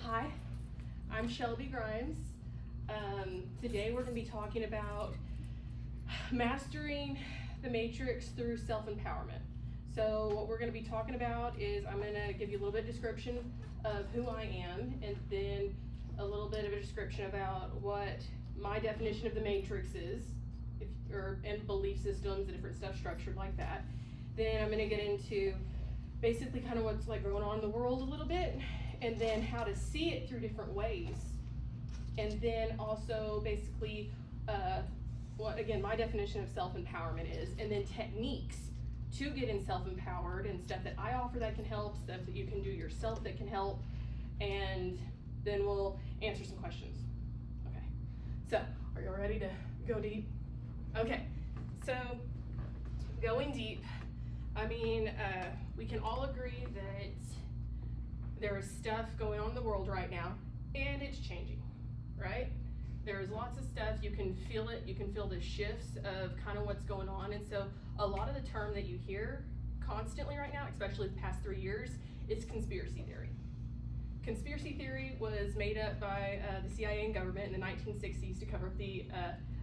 Hi, I'm Shelby Grimes. Today we're going to be talking about mastering the matrix through self-empowerment. So what we're going to be talking about is I'm going to give you a little bit of description of who I am, and then a little bit of a description about what my definition of the matrix is, and belief systems and different stuff structured like that. Then I'm going to get into basically kind of what's like going on in the world a little bit, and then how to see it through different ways. And then also basically what again my definition of self-empowerment is, and then techniques to get in self-empowered and stuff that I offer that can help, stuff that you can do yourself that can help, and then we'll answer some questions. Okay, so are you ready to go deep? Okay, so going deep, I mean, we can all agree that there is stuff going on in the world right now, and it's changing, right? There's lots of stuff, you can feel it, you can feel the shifts of kind of what's going on, and so a lot of the term that you hear constantly right now, especially the past 3 years, is conspiracy theory. Conspiracy theory was made up by the CIA and government in the 1960s to cover up the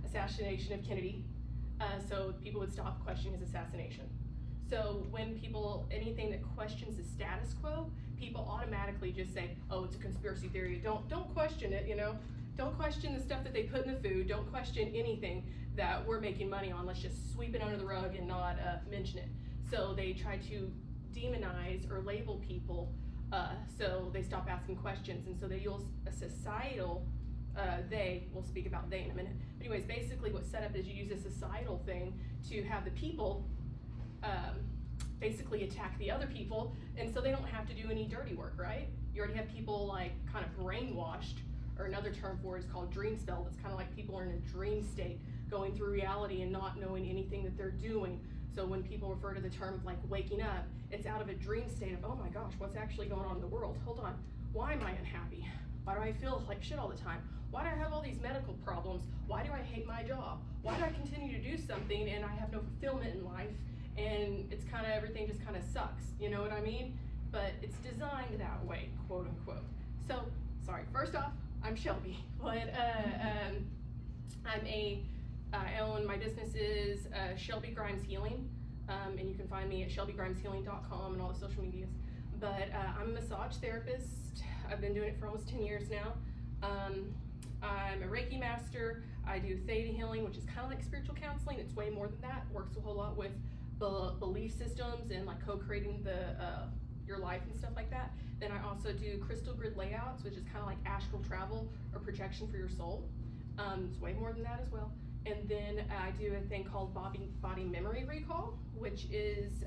assassination of Kennedy, so people would stop questioning his assassination. So when people, anything that questions the status quo, people automatically just say, oh, it's a conspiracy theory. Don't question it, you know? Don't question the stuff that they put in the food. Don't question anything that we're making money on. Let's just sweep it under the rug and not mention it. So they try to demonize or label people, so they stop asking questions. And so they use a societal, we'll speak about they in a minute. But anyways, basically what's set up is you use a societal thing to have the people basically attack the other people, and so they don't have to do any dirty work, right? You already have people like kind of brainwashed, or another term for it is called dream spell. That's kind of like people are in a dream state, going through reality and not knowing anything that they're doing. So when people refer to the term of like waking up, it's out of a dream state of, oh my gosh, what's actually going on in the world? Hold on, why am I unhappy? Why do I feel like shit all the time? Why do I have all these medical problems? Why do I hate my job? Why do I continue to do something and I have no fulfillment in life? And it's kind of, everything just kind of sucks, you know what I mean? But it's designed that way, quote unquote. So, sorry, first off, I'm Shelby, but I own, my business is Shelby Grimes Healing, and you can find me at shelbygrimeshealing.com and all the social medias. But I'm a massage therapist. I've been doing it for almost 10 years now. I'm a Reiki master. I do theta healing, which is kind of like spiritual counseling. It's way more than that. Works a whole lot with belief systems and like co-creating your life and stuff like that. Then I also do crystal grid layouts, which is kind of like astral travel or projection for your soul. It's way more than that as well. And then I do a thing called body memory recall, which is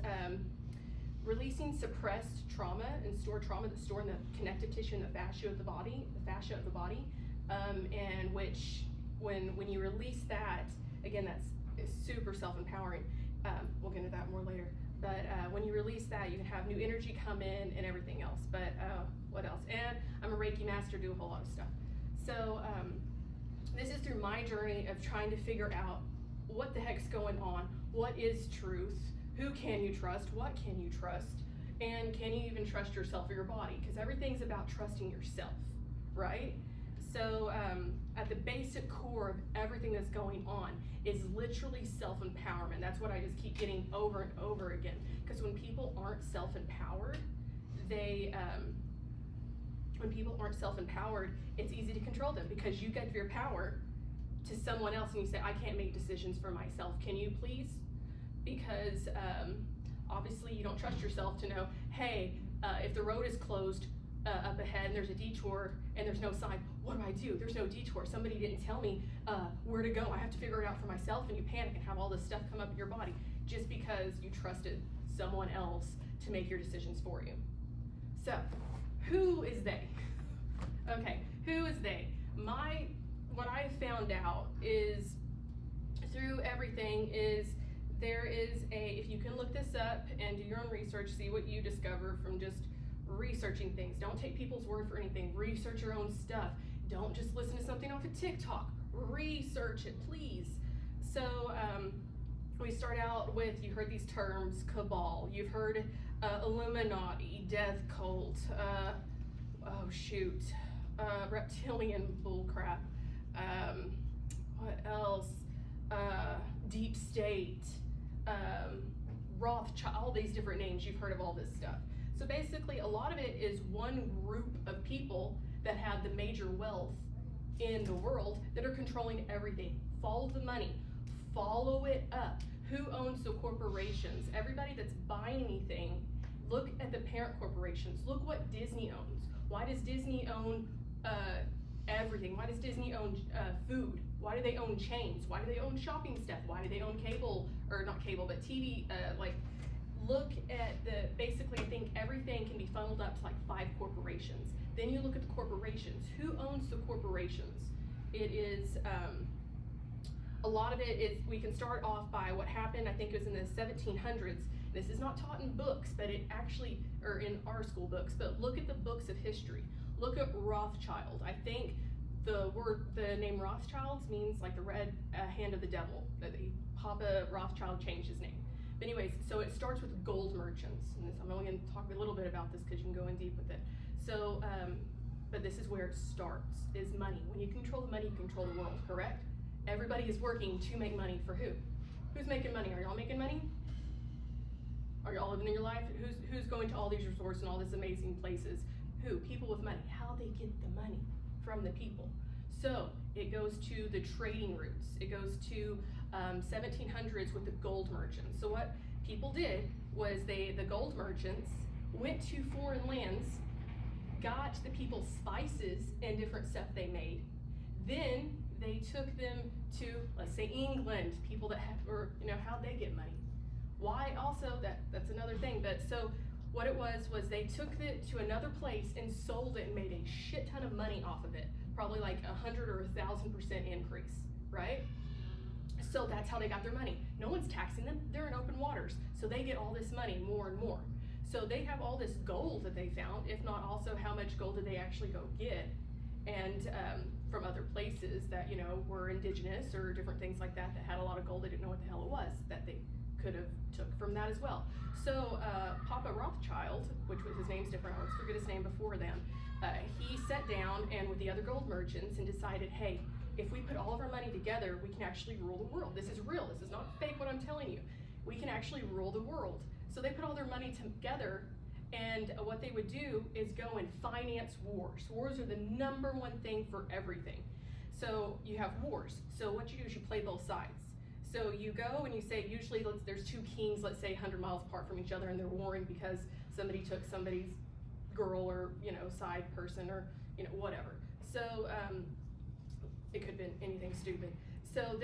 releasing suppressed trauma and stored trauma that's stored in the connective tissue and the fascia of the body, and which when you release that, again, that's super self-empowering. We'll get into that more later. But when you release that, you can have new energy come in and everything else. But what else? And I'm a Reiki master, do a whole lot of stuff. So this is through my journey of trying to figure out what the heck's going on, what is truth, who can you trust, what can you trust, and can you even trust yourself or your body? Because everything's about trusting yourself, right? So at the basic core of everything that's going on is literally self-empowerment. That's what I just keep getting over and over again. Because when people aren't self-empowered, it's easy to control them, because you give your power to someone else and you say, I can't make decisions for myself. Can you please? Because obviously you don't trust yourself to know, hey, if the road is closed up ahead and there's a detour and there's no sign, what do? There's no detour. Somebody didn't tell me where to go. I have to figure it out for myself, and you panic and have all this stuff come up in your body just because you trusted someone else to make your decisions for you. So, who is they? Okay, who is they? What I found out is through everything is there is if you can look this up and do your own research, see what you discover from just researching things. Don't take people's word for anything. Research your own stuff. Don't just listen to something off of TikTok. Research it, please. So we start out with, you heard these terms, cabal. You've heard Illuminati, death cult, reptilian bullcrap. What else? Deep state, Rothschild, all these different names. You've heard of all this stuff. So basically, a lot of it is one group of people that have the major wealth in the world that are controlling everything. Follow the money, follow it up. Who owns the corporations? Everybody that's buying anything, look at the parent corporations. Look what Disney owns. Why does Disney own everything? Why does Disney own food? Why do they own chains? Why do they own shopping stuff? Why do they own cable, or not cable, but TV? Look at basically I think everything can be funneled up to like 5 corporations. Then you look at the corporations. Who owns the corporations? It is, a lot of it is, we can start off by what happened, I think it was in the 1700s. This is not taught in books, but it actually, or in our school books, but look at the books of history. Look at Rothschild. I think the name Rothschilds means like the red hand of the devil. Papa Rothschild changed his name. But anyways, so it starts with gold merchants. And I'm only going to talk a little bit about this because you can go in deep with it. So, but this is where it starts, is money. When you control the money, you control the world, correct? Everybody is working to make money for who? Who's making money? Are y'all making money? Are y'all living in your life? Who's going to all these resorts and all these amazing places? Who? People with money. How they get the money from the people. So it goes to the trading routes. It goes to 1700s with the gold merchants. So what people did was the gold merchants went to foreign lands, got the people spices and different stuff they made. Then they took them to, let's say, England, people that have, or how'd they get money? Why also, that's another thing, but so what it was they took it to another place and sold it and made a shit ton of money off of it. Probably like 100 or 1,000% increase, right? So that's how they got their money. No one's taxing them, they're in open waters. So they get all this money more and more. So they have all this gold that they found, if not also how much gold did they actually go get, and from other places that, were indigenous or different things like that had a lot of gold, they didn't know what the hell it was, that they could have took from that as well. So Papa Rothschild, which was, his name's different, I always forget his name before then, he sat down and with the other gold merchants and decided, hey, if we put all of our money together, we can actually rule the world. This is real, this is not fake what I'm telling you. We can actually rule the world. So they put all their money together, and what they would do is go and finance wars. Wars are the #1 thing for everything. So you have wars. So what you do is you play both sides. So you go and you say, usually there's 2 kings, let's say 100 miles apart from each other, and they're warring because somebody took somebody's girl or, side person or, whatever. So it could have been anything stupid. So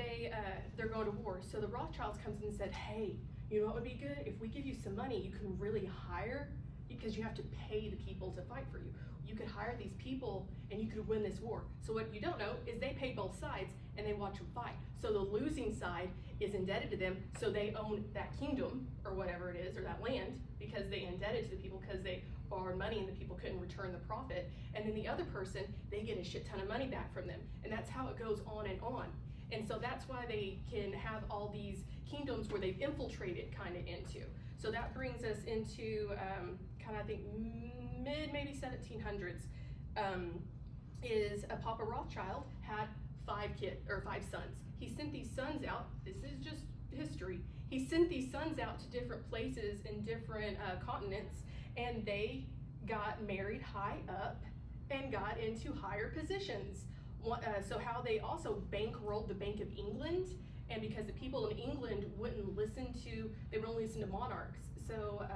they're going to war. So the Rothschilds comes in and said, hey, you know what would be good? If we give you some money, you can really hire, because you have to pay the people to fight for you. You could hire these people and you could win this war. So what you don't know is they paid both sides and they watch them fight. So the losing side is indebted to them, so they own that kingdom or whatever it is, or that land, because they indebted to the people because they borrowed money and the people couldn't return the profit. And then the other person, they get a shit ton of money back from them. And that's how it goes on and on. And so that's why they can have all these kingdoms where they've infiltrated kind of into. So that brings us into kind of, I think, maybe 1700s, is a Papa Rothschild had 5 sons. He sent these sons out, this is just history, he sent these sons out to different places in different continents, and they got married high up and got into higher positions. So how they also bankrolled the Bank of England, and because the people in England wouldn't listen to, they would only listen to monarchs. So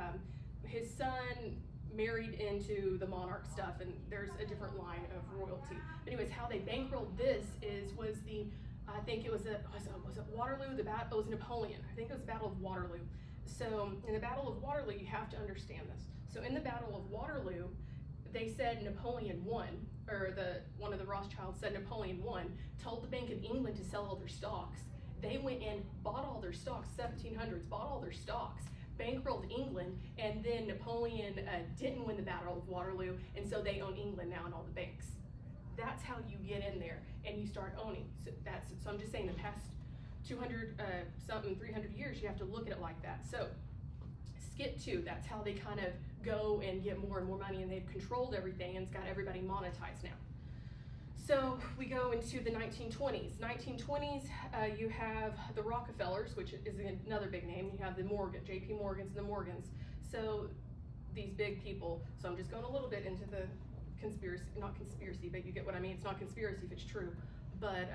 his son married into the monarch stuff, and there's a different line of royalty. But anyways, how they bankrolled this was the, I think it was it Waterloo? It was Napoleon. I think it was the Battle of Waterloo. So in the Battle of Waterloo, you have to understand this. So in the Battle of Waterloo, they said Napoleon won, or one of the Rothschilds said Napoleon won, told the Bank of England to sell all their stocks. They went and bought all their stocks, 1700s, bought all their stocks, bankrolled England, and then Napoleon didn't win the Battle of Waterloo, and so they own England now and all the banks. That's how you get in there and you start owning. So I'm just saying, the past 300 years, you have to look at it like that. So skip 2, that's how they kind of go and get more and more money, and they've controlled everything and it's got everybody monetized now. So we go into the 1920s. 1920s, you have the Rockefellers, which is another big name. You have the Morgan, J.P. Morgans and the Morgans. So these big people. So I'm just going a little bit into the conspiracy, not conspiracy, but you get what I mean. It's not conspiracy if it's true, but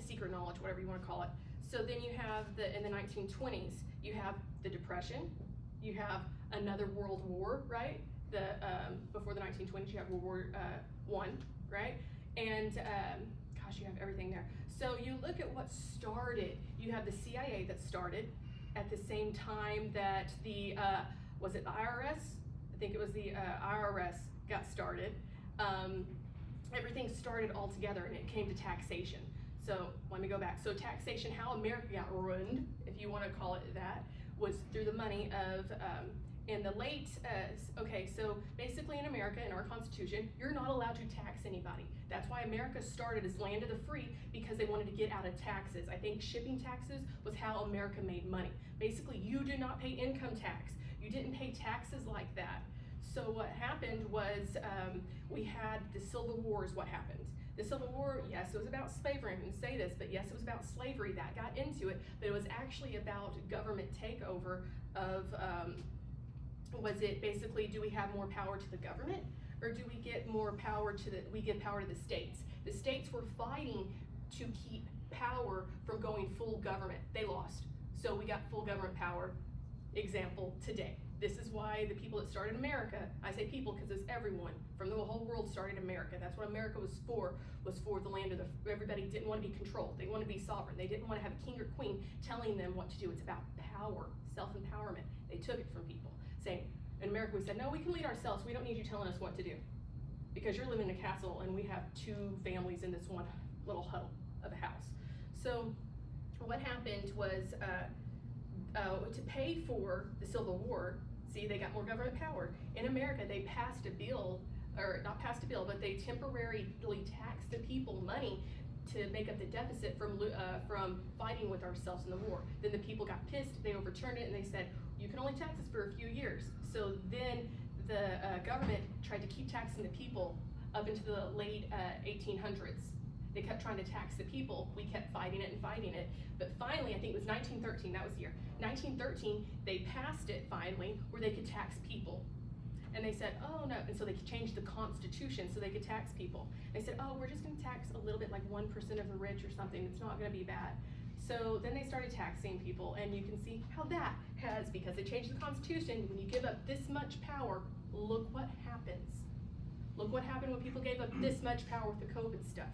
secret knowledge, whatever you want to call it. So then you have in the 1920s, you have the Depression. You have another World War, right? Before the 1920s, you have World War I, right? And gosh, you have everything there. So you look at what started. You have the CIA that started at the same time that was it the IRS? I think it was the IRS got started. Everything started all together, and it came to taxation. So let me go back. So taxation, how America got ruined, if you want to call it that, was through the money of, in the late, so basically in America, in our Constitution, you're not allowed to tax anybody. That's why America started as land of the free, because they wanted to get out of taxes. I think shipping taxes was how America made money. Basically, you do not pay income tax. You didn't pay taxes like that. So what happened was we had the Civil War is what happened. The Civil War, yes, it was about slavery. I didn't say this, but yes, it was about slavery. That got into it, but it was actually about government takeover of, was it basically, do we have more power to the government, or do we get more power we give power to the states? The states were fighting to keep power from going full government. They lost. So we got full government power, example, today. This is why the people that started America, I say people because it's everyone from the whole world started America. That's what America was for the land of everybody didn't want to be controlled. They wanted to be sovereign. They didn't want to have a king or queen telling them what to do. It's about power, self-empowerment. They took it from people, saying, in America we said, no, we can lead ourselves. We don't need you telling us what to do, because you're living in a castle and we have 2 families in this one little huddle of a house. So what happened was to pay for the Civil War, see, they got more government power. In America, they passed a bill, or not passed a bill, but they temporarily taxed the people money to make up the deficit from fighting with ourselves in the war. Then the people got pissed, they overturned it, and they said, you can only tax us for a few years. So then the government tried to keep taxing the people up into the late 1800s. They kept trying to tax the people. We kept fighting it and fighting it. But finally, I think it was 1913, that was the year. 1913, they passed it finally where they could tax people. And they said, oh no, and so they changed the Constitution so they could tax people. They said, oh, we're just gonna tax a little bit, like 1% of the rich or something. It's not gonna be bad. So then they started taxing people, and you can see how that has, because they changed the Constitution, when you give up this much power, look what happens. Look what happened when people gave up this much power with the COVID stuff.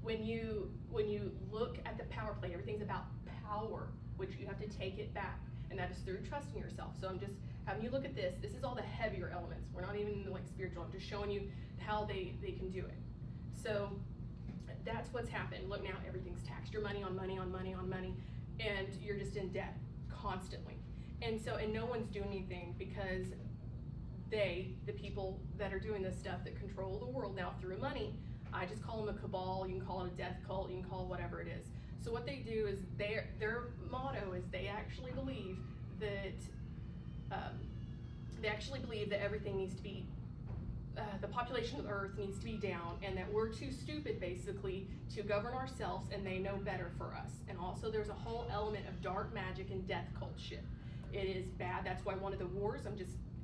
When you look at the power play, everything's about power, which you have to take it back, and that is through trusting yourself. So I'm just having you look at this. This is all the heavier elements. We're not even like spiritual. I'm just showing you how they can do it. So that's what's happened. Look now, everything's taxed. Your money on money on money on money, and you're just in debt constantly. And no one's doing anything, because the people that are doing this stuff that control the world now through money, I just call them a cabal. You can call it a death cult. You can call it whatever it is. So what they do is their motto is they actually believe that everything needs to be, the population of the earth needs to be down, and that we're too stupid basically to govern ourselves, and they know better for us. And also there's a whole element of dark magic and death cult shit. It is bad. That's why one of the wars,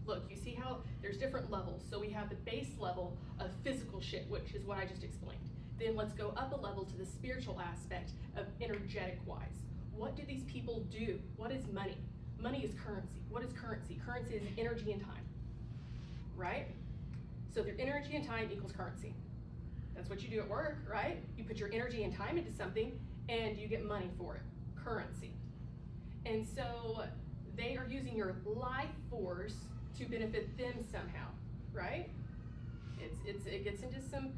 look, you see how there's different levels. So we have the base level of physical shit, which is what I just explained. Then let's go up a level to the spiritual aspect of energetic wise. What do these people do? What is money? Money is currency. What is currency? Currency is energy and time, right? So their energy and time equals currency. That's what you do at work, right? You put your energy and time into something and you get money for it, currency. And so they are using your life force to benefit them somehow, right? It gets into some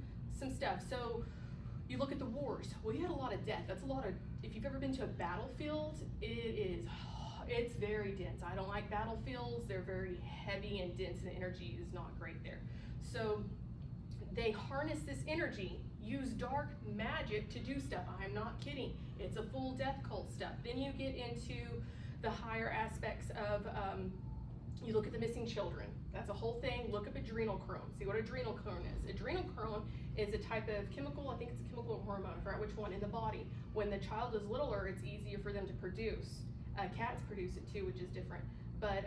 stuff. So you look at the wars. Well, you had a lot of death. That's a lot of, if you've ever been to a battlefield, it's very dense. I don't like battlefields. They're very heavy and dense, and the energy is not great there. So they harness this energy, use dark magic to do stuff. I'm not kidding. It's a full death cult stuff. Then you get into the higher aspects of You look at the missing children. That's a whole thing. Look up adrenochrome. See what adrenochrome is. Adrenochrome is a type of chemical, I think it's a chemical hormone, I forgot which one, in the body. When the child is littler, it's easier for them to produce. Cats produce it too, which is different. But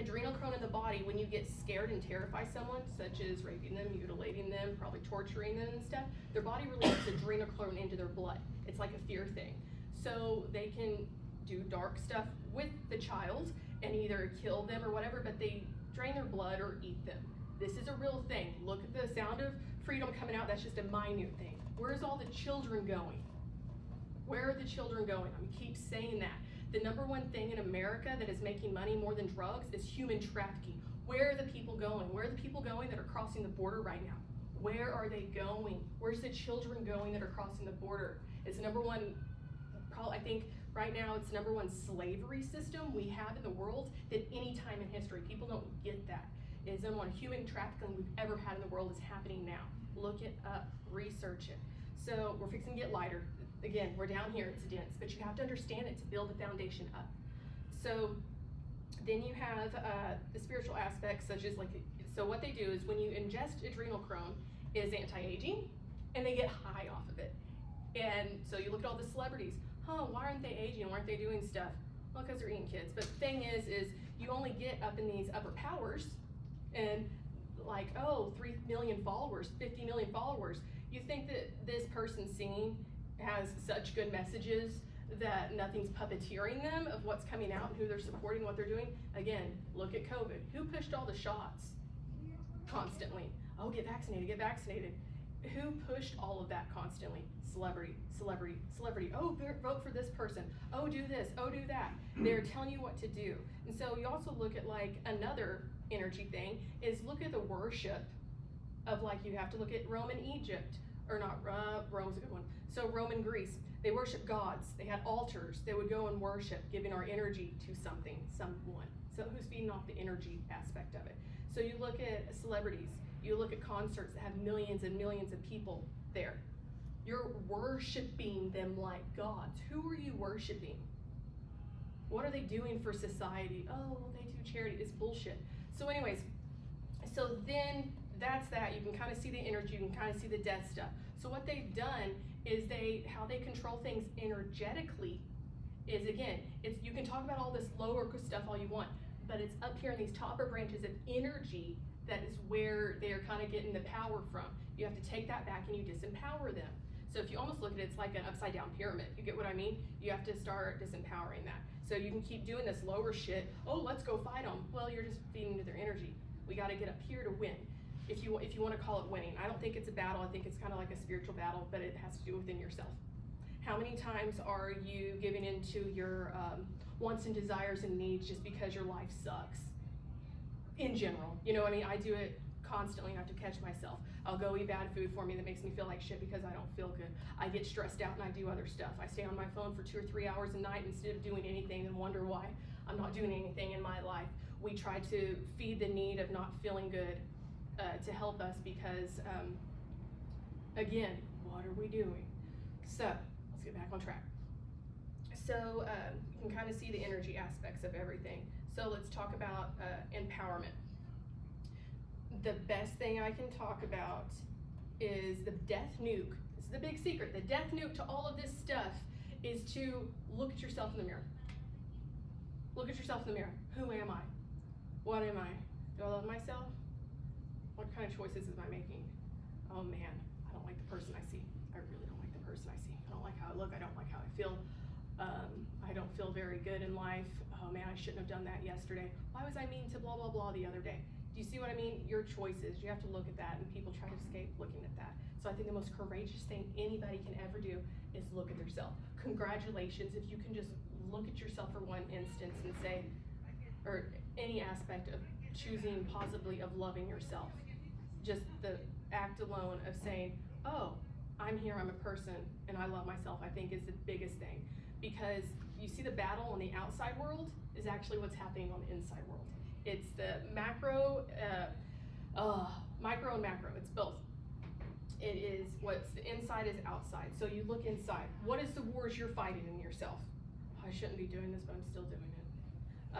adrenochrome in the body, when you get scared and terrify someone, such as raping them, mutilating them, probably torturing them and stuff, their body releases adrenochrome into their blood. It's like a fear thing. So they can do dark stuff with the child and either kill them or whatever, but they drain their blood or eat them. This is a real thing. Look at the Sound of Freedom coming out. That's just a minute thing. Where's all the children going? Where are the children going? I keep saying that. The number one thing in America that is making money more than drugs is human trafficking. Where are the people going? Where are the people going that are crossing the border right now? Where are they going? Where's the children going that are crossing the border? It's number one, probably, I think right now it's number one slavery system we have in the world that any time in history. People don't get that. It's number one human trafficking we've ever had in the world is happening now. Look it up, research it. So we're fixing to get lighter. Again, we're down here, it's dense, but you have to understand it to build the foundation up. So then you have the spiritual aspects, such as so what they do is when you ingest adrenochrome is anti-aging, and they get high off of it. And so you look at all the celebrities, why aren't they aging? Why aren't they doing stuff? Well, because they're eating kids. But the thing is you only get up in these upper powers, and 3 million followers, 50 million followers. You think that this person singing has such good messages that nothing's puppeteering them of what's coming out and who they're supporting, what they're doing? Again, look at COVID. Who pushed all the shots constantly? Oh, get vaccinated, get vaccinated. Who pushed all of that constantly? Celebrity, celebrity, celebrity. Oh, vote for this person. Oh, do this. Oh, do that. They're telling you what to do. And so you also look at another energy thing is look at the worship of you have to look at Roman Egypt, or not, Rome's a good one. So Roman Greece, they worship gods. They had altars. They would go and worship, giving our energy to something, someone. So who's feeding off the energy aspect of it? So you look at celebrities. You look at concerts that have millions and millions of people there. You're worshiping them like gods. Who are you worshiping? What are they doing for society? Oh, well, they do charity. It's bullshit. So anyways, so then that's that. You can kind of see the energy. You can kind of see the death stuff. So what they've done is how they control things energetically is, again, you can talk about all this lower stuff all you want, but it's up here in these topper branches of energy that is where they're kind of getting the power from. You have to take that back and you disempower them. So if you almost look at it, it's like an upside down pyramid. You get what I mean? You have to start disempowering that. So you can keep doing this lower shit. Oh, let's go fight them. Well, you're just feeding into their energy. We got to get up here to win. If you want to call it winning. I don't think it's a battle. I think it's kind of like a spiritual battle, but it has to do within yourself. How many times are you giving into your wants and desires and needs just because your life sucks? In general, you know what I mean? I do it constantly. I have to catch myself. I'll go eat bad food for me that makes me feel like shit because I don't feel good. I get stressed out and I do other stuff. I stay on my phone for 2 or 3 hours a night instead of doing anything and wonder why I'm not doing anything in my life. We try to feed the need of not feeling good to help us because, again, what are we doing? So let's get back on track. So you can kind of see the energy aspects of everything. So let's talk about empowerment. The best thing I can talk about is the death nuke. This is the big secret. The death nuke to all of this stuff is to look at yourself in the mirror. Look at yourself in the mirror. Who am I? What am I? Do I love myself? What kind of choices am I making? Oh man, I don't like the person I see. I really don't like the person I see. I don't like how I look. I don't like how I feel. I don't feel very good in life. Oh man, I shouldn't have done that yesterday. Why was I mean to blah, blah, blah the other day? Do you see what I mean? Your choices, you have to look at that, and people try to escape looking at that. So I think the most courageous thing anybody can ever do is look at themselves. Congratulations if you can just look at yourself for one instance and say, or any aspect of choosing positively of loving yourself. Just the act alone of saying, oh, I'm here, I'm a person, and I love myself, I think is the biggest thing. Because you see the battle on the outside world is actually what's happening on the inside world. It's the micro and macro, it's both. It is what's the inside is outside. So you look inside. What is the wars you're fighting in yourself? I shouldn't be doing this, but I'm still doing it.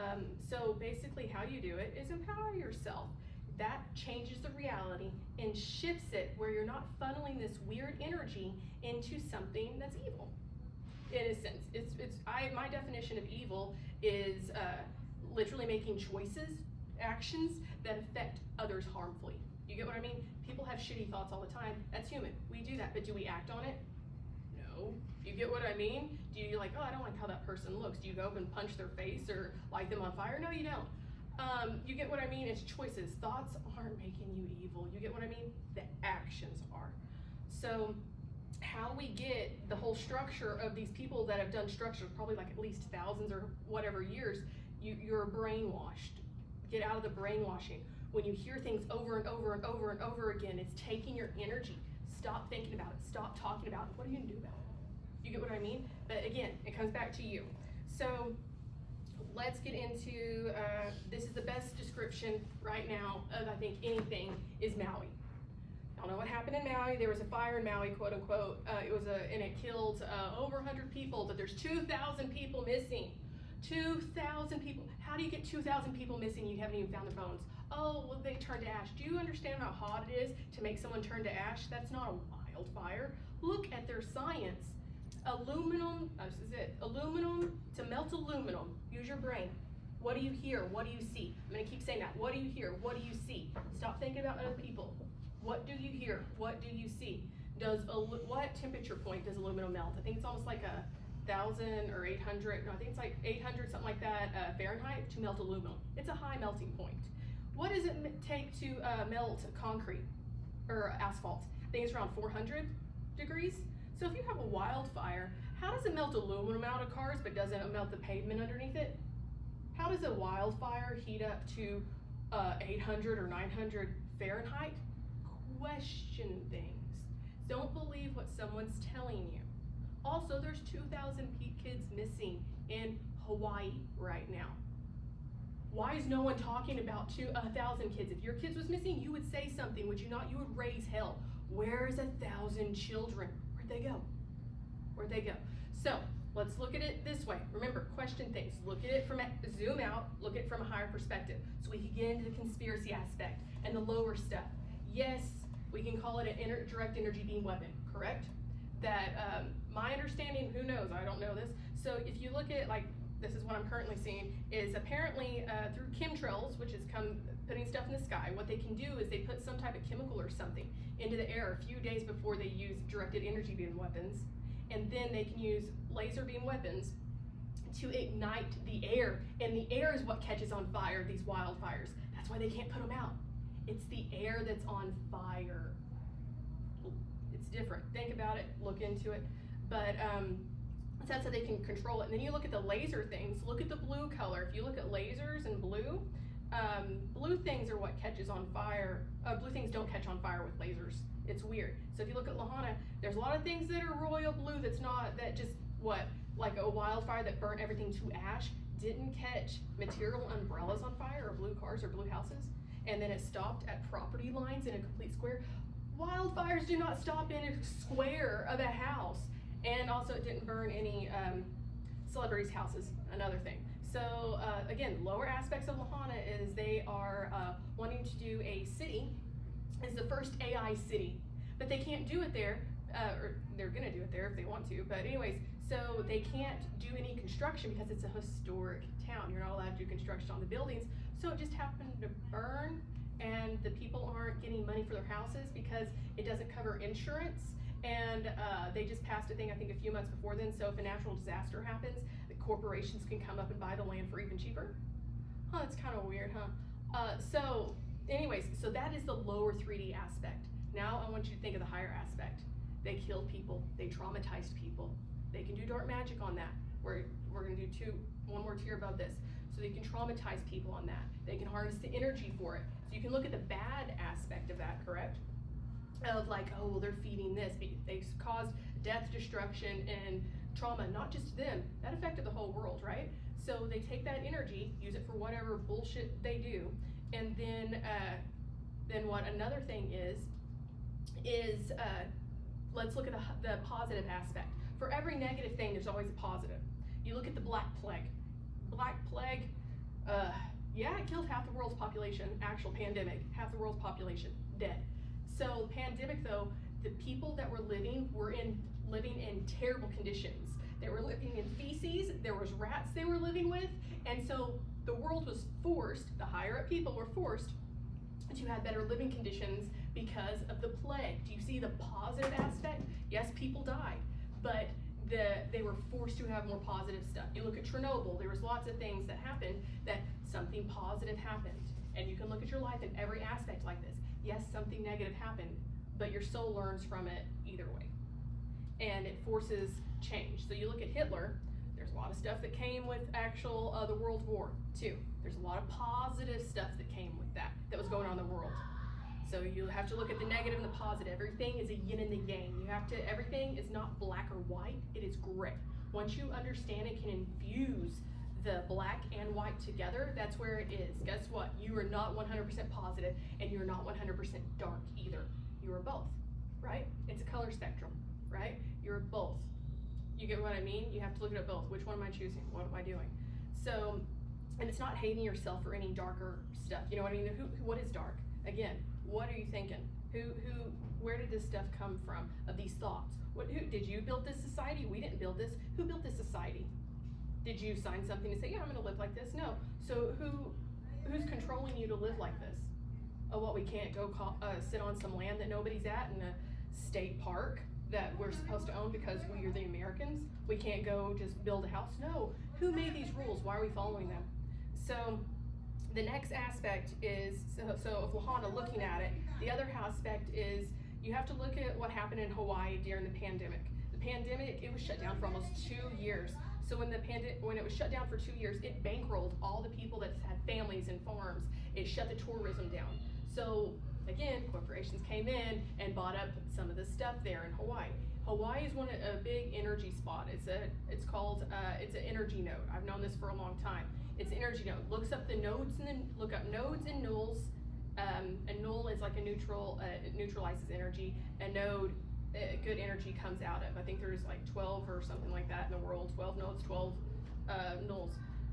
So basically how you do it is empower yourself. That changes the reality and shifts it where you're not funneling this weird energy into something that's evil. In a sense, my definition of evil is literally making choices, actions that affect others harmfully. You get what I mean? People have shitty thoughts all the time. That's human. We do that, but do we act on it? No. You get what I mean? Do you like, oh, I don't like how that person looks? Do you go up and punch their face or light them on fire? No, you don't. You get what I mean? It's choices. Thoughts aren't making you evil. You get what I mean? The actions are. So how we get the whole structure of these people that have done structure, probably like at least thousands or whatever years, you're brainwashed. Get out of the brainwashing. When you hear things over and over and over and over again, it's taking your energy. Stop thinking about it. Stop talking about it. What are you gonna do about it? You get what I mean? But again, it comes back to you. So let's get into, this is the best description right now of, I think, anything is Maui. I don't know what happened in Maui. There was a fire in Maui, quote unquote. And it killed over 100 people, but there's 2,000 people missing. 2,000 people. How do you get 2,000 people missing? You haven't even found their bones. Oh, well, they turned to ash. Do you understand how hot it is to make someone turn to ash? That's not a wildfire. Look at their science. Aluminum, this is it. Aluminum, to melt aluminum, use your brain. What do you hear? What do you see? I'm gonna keep saying that. What do you hear? What do you see? Stop thinking about other people. What do you hear? What do you see? What temperature point does aluminum melt? I think it's almost like 1,000 or 800, no, I think it's like 800, something like that, Fahrenheit to melt aluminum. It's a high melting point. What does it take to melt concrete or asphalt? I think it's around 400 degrees. So if you have a wildfire, how does it melt aluminum out of cars but doesn't melt the pavement underneath it? How does a wildfire heat up to 800 or 900 Fahrenheit? Question things. Don't believe what someone's telling you. Also, there's 2,000 kids missing in Hawaii right now. Why is no one talking about 1,000 kids? If your kids was missing, you would say something, would you not? You would raise hell. Where's 1,000 children? Where'd they go? Where'd they go? So let's look at it this way. Remember, question things. Look at it zoom out, look at it from a higher perspective. So we can get into the conspiracy aspect and the lower stuff. Yes, we can call it an direct energy beam weapon, correct? That my understanding, who knows, I don't know this. So if you look at, like, this is what I'm currently seeing, is apparently through chemtrails, which is putting stuff in the sky, what they can do is they put some type of chemical or something into the air a few days before they use directed energy beam weapons, and then they can use laser beam weapons to ignite the air, and the air is what catches on fire, these wildfires. That's why they can't put them out. It's the air that's on fire. It's different. Think about it, look into it. But that's how they can control it. And then you look at the laser things, look at the blue color. If you look at lasers and blue, blue things are what catches on fire. Blue things don't catch on fire with lasers. It's weird. So if you look at Lahana, there's a lot of things that are royal blue that's not, that just, like a wildfire that burnt everything to ash, didn't catch material umbrellas on fire, or blue cars or blue houses, and then it stopped at property lines in a complete square. Wildfires do not stop in a square of a house. And also it didn't burn any celebrities' houses, another thing. So again, lower aspects of Lahana is they are wanting to do a city, is the first AI city, but they can't do it there, or they're gonna do it there if they want to, but anyways, so they can't do any construction because it's a historic town. You're not allowed to do construction on the buildings. So it just happened to burn, and the people aren't getting money for their houses because it doesn't cover insurance. And they just passed a thing, I think a few months before then, so if a natural disaster happens, the corporations can come up and buy the land for even cheaper. Huh, that's kind of weird, huh? So anyways, so that is the lower 3D aspect. Now I want you to think of the higher aspect. They killed people, they traumatized people. They can do dark magic on that. We're gonna do one more tier above this. So they can traumatize people on that. They can harness the energy for it. So you can look at the bad aspect of that, correct? Of like, oh, well, they're feeding this. They caused death, destruction, and trauma, not just to them. That affected the whole world, right? So they take that energy, use it for whatever bullshit they do, and then what another thing is let's look at the positive aspect. For every negative thing, there's always a positive. You look at the Black Plague. Black Plague, Yeah, it killed half the world's population, actual pandemic, half the world's population, dead. So pandemic though, the people that were living in terrible conditions. They were living in feces, there was rats they were living with, and so the world was forced, the higher up people were forced to have better living conditions because of the plague. Do you see the positive aspect? Yes, people died, but they were forced to have more positive stuff. You look at Chernobyl, there was lots of things that happened that something positive happened. And you can look at your life in every aspect like this. Yes, something negative happened, but your soul learns from it either way. And it forces change. So you look at Hitler, there's a lot of stuff that came with the World War too. There's a lot of positive stuff that came with that was going on in the world. So you have to look at the negative and the positive. Everything is a yin and the yang. Everything is not black or white, it is gray. Once you understand and can infuse the black and white together, that's where it is. Guess what? You are not 100% positive and you're not 100% dark either. You are both, right? It's a color spectrum, right? You're both. You get what I mean? You have to look at both. Which one am I choosing? What am I doing? So, and it's not hating yourself for any darker stuff. You know what I mean? What is dark? Again, what are you thinking? Where did this stuff come from of these thoughts? Did you build this society? We didn't build this. Who built this society? Did you sign something to say, yeah, I'm gonna live like this? No. So who's controlling you to live like this? Oh, what, we can't go sit on some land that nobody's at in a state park that we're supposed to own because we are the Americans? We can't go just build a house? No. Who made these rules? Why are we following them? So the next aspect is, so if Lahana looking at it, the other aspect is you have to look at what happened in Hawaii during the pandemic. The pandemic, it was shut down for almost 2 years. So when it was shut down for 2 years, it bankrolled all the people that had families and farms. It shut the tourism down. So again, corporations came in and bought up some of the stuff there in Hawaii. Hawaii is a big energy spot. It's an energy node. I've known this for a long time. It's an energy node. Look up nodes and nulls. A null is like a neutral, it neutralizes energy. A node, good energy comes out of. I think there's like 12 or something like that in the world. 12 nodes, 12 nulls.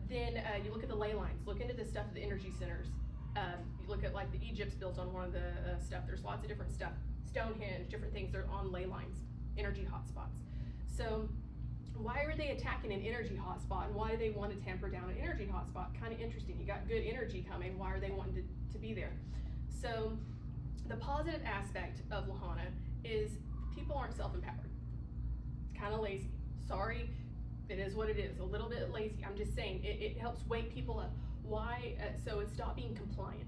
Then you look at the ley lines. Look into the stuff of the energy centers. You look at like the Egypt's built on one of the stuff. There's lots of different stuff. Stonehenge, different things. They're on ley lines, energy hotspots. So why are they attacking an energy hotspot, and why do they want to tamper down an energy hotspot? Kind of interesting. You got good energy coming. Why are they wanting to be there? So the positive aspect of Lahana is people aren't self-empowered. It's kind of lazy. Sorry, it is what it is. A little bit lazy. I'm just saying it helps wake people up. Why? So it's stop being compliant.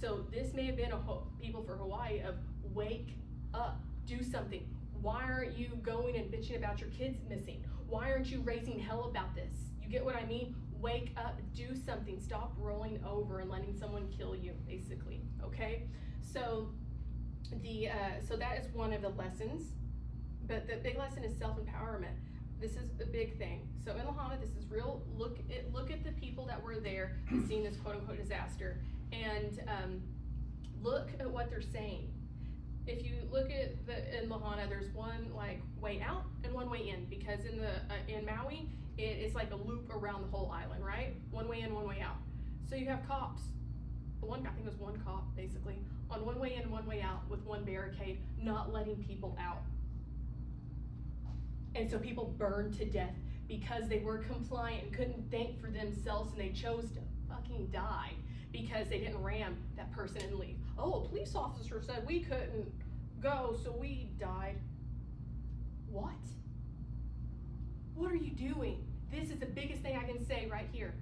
So this may have been people for Hawaii of wake up, do something. Why aren't you going and bitching about your kids missing? Why aren't you raising hell about this? You get what I mean? Wake up, do something. Stop rolling over and letting someone kill you, basically. Okay? So so that is one of the lessons. But the big lesson is self-empowerment. This is the big thing. So in Lahana, this is real. Look at the people that were there and seeing this quote-unquote disaster, and look at what they're saying. If you look at in Lahana, there's one like way out and one way in, because in Maui, it's like a loop around the whole island, right? One way in, one way out. So you have cops. I think it was one cop basically on one way in, one way out with one barricade, not letting people out. And so people burned to death because they were compliant and couldn't think for themselves, and they chose to fucking die because they didn't ram that person and leave. Oh, a police officer said we couldn't go, so we died. What? What are you doing? This is the biggest thing I can say right here.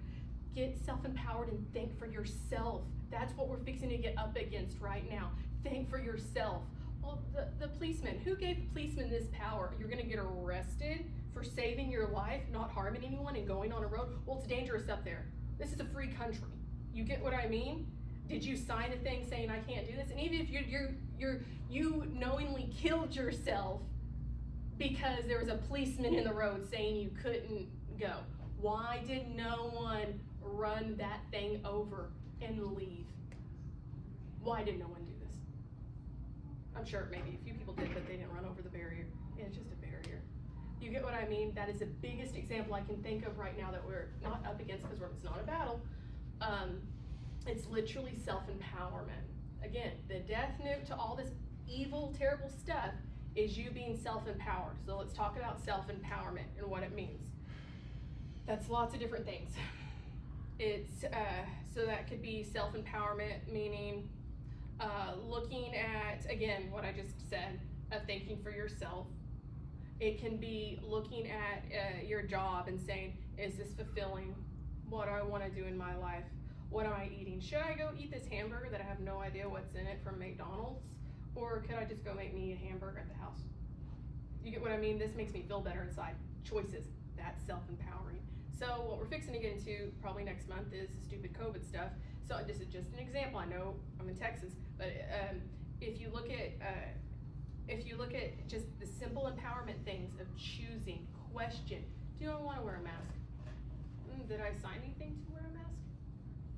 Get self-empowered and think for yourself. That's what we're fixing to get up against right now. Think for yourself. Well, the policeman, who gave the policeman this power? You're gonna get arrested for saving your life, not harming anyone, and going on a road? Well, it's dangerous up there. This is a free country. You get what I mean? Did you sign a thing saying I can't do this? And even if you knowingly killed yourself because there was a policeman in the road saying you couldn't go, why did no one run that thing over and leave? Why did no one do this? I'm sure maybe a few people did, but they didn't run over the barrier. It's just a barrier. You get what I mean? That is the biggest example I can think of right now that we're not up against, because it's not a battle, It's literally self-empowerment. Again, the death note to all this evil, terrible stuff is you being self-empowered. So let's talk about self-empowerment and what it means. That's lots of different things. It's so that could be self-empowerment, meaning looking at, again, what I just said, of thinking for yourself. It can be looking at your job and saying, is this fulfilling? What do I want to do in my life? What am I eating? Should I go eat this hamburger that I have no idea what's in it from McDonald's? Or could I just go make me a hamburger at the house? You get what I mean? This makes me feel better inside. Choices, that's self-empowering. So what we're fixing to get into probably next month is the stupid COVID stuff. So this is just an example. I know I'm in Texas, but if you look at just the simple empowerment things of choosing, question, do I want to wear a mask? Did I sign anything to wear a mask?